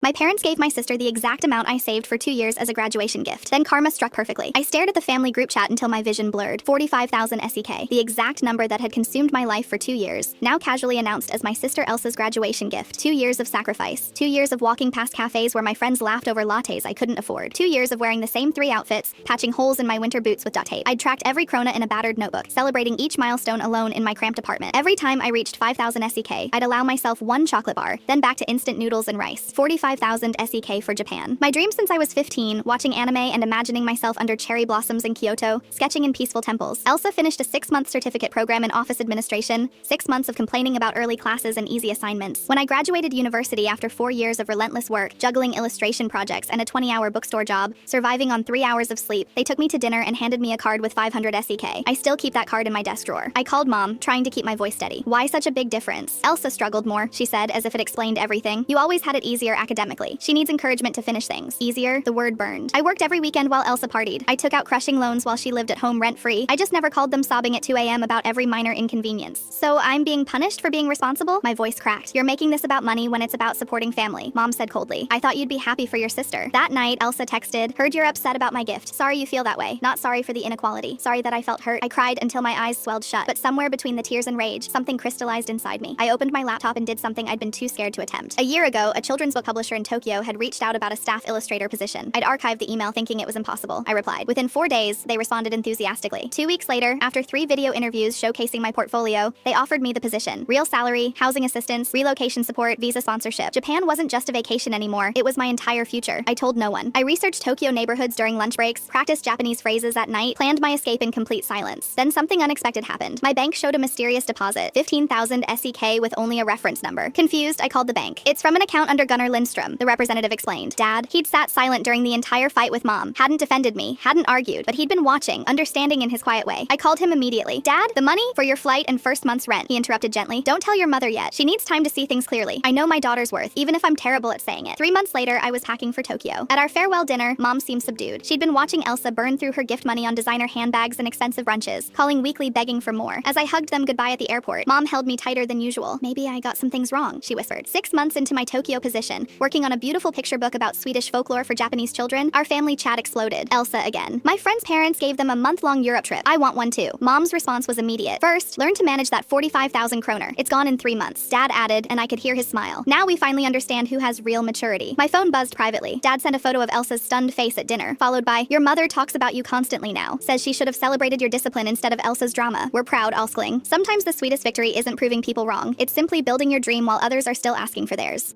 My parents gave my sister the exact amount I saved for 2 years as a graduation gift. Then karma struck perfectly. I stared at the family group chat until my vision blurred. 45,000 SEK, the exact number that had consumed my life for 2 years, now casually announced as my sister Elsa's graduation gift. 2 years of sacrifice. 2 years of walking past cafes where my friends laughed over lattes I couldn't afford. 2 years of wearing the same 3 outfits, patching holes in my winter boots with duct tape. I'd tracked every krona in a battered notebook, celebrating each milestone alone in my cramped apartment. Every time I reached 5,000 SEK, I'd allow myself one chocolate bar, then back to instant noodles and rice. 45,000 SEK for Japan. My dream since I was 15, watching anime and imagining myself under cherry blossoms in Kyoto, sketching in peaceful temples. Elsa finished a 6-month certificate program in office administration, 6 months of complaining about early classes and easy assignments. When I graduated university after 4 years of relentless work, juggling illustration projects and a 20-hour bookstore job, surviving on 3 hours of sleep, they took me to dinner and handed me a card with 500 SEK. I still keep that card in my desk drawer. I called mom, trying to keep my voice steady. Why such a big difference? Elsa struggled more, she said, as if it explained everything. You always had it easier academically. She needs encouragement to finish things. Easier, the word burned. I worked every weekend while Elsa partied. I took out crushing loans while she lived at home rent-free. I just never called them sobbing at 2 a.m. about every minor inconvenience. So I'm being punished for being responsible? My voice cracked. You're making this about money when it's about supporting family, mom said coldly. I thought you'd be happy for your sister. That night, Elsa texted, heard you're upset about my gift. Sorry you feel that way. Not sorry for the inequality. Sorry that I felt hurt. I cried until my eyes swelled shut, but somewhere between the tears and rage, something crystallized inside me. I opened my laptop and did something I'd been too scared to attempt. A year ago, a children's book publisher in Tokyo had reached out about a staff illustrator position. I'd archived the email thinking it was impossible. I replied. Within 4 days, they responded enthusiastically. 2 weeks later, after 3 video interviews showcasing my portfolio, they offered me the position. Real salary, housing assistance, relocation support, visa sponsorship. Japan wasn't just a vacation anymore, it was my entire future. I told no one. I researched Tokyo neighborhoods during lunch breaks, practiced Japanese phrases at night, planned my escape in complete silence. Then something unexpected happened. My bank showed a mysterious deposit, 15,000 SEK with only a reference number. Confused, I called the bank. It's from an account under Gunnar Lindstrom, the representative explained. Dad, he'd sat silent during the entire fight with mom, hadn't defended me, hadn't argued, but he'd been watching, understanding in his quiet way. I called him immediately. Dad, the money for your flight and first month's rent, he interrupted gently. Don't tell your mother yet. She needs time to see things clearly. I know my daughter's worth, even if I'm terrible at saying it. 3 months later, I was packing for Tokyo. At our farewell dinner, mom seemed subdued. She'd been watching Elsa burn through her gift money on designer handbags and expensive lunches, calling weekly begging for more. As I hugged them goodbye at the airport, mom held me tighter than usual. Maybe I got some things wrong, she whispered. 6 months into my Tokyo position, working on a beautiful picture book about Swedish folklore for Japanese children, our family chat exploded. Elsa again. My friend's parents gave them a month-long Europe trip. I want one too. Mom's response was immediate. First, learn to manage that 45,000 kroner. It's gone in 3 months. Dad added, and I could hear his smile. Now we finally understand who has real maturity. My phone buzzed privately. Dad sent a photo of Elsa's stunned face at dinner, followed by, your mother talks about you constantly now. Says she should have celebrated your discipline instead of Elsa's drama. We're proud, Alskling. Sometimes the sweetest victory isn't proving people wrong. It's simply building your dream while others are still asking for theirs.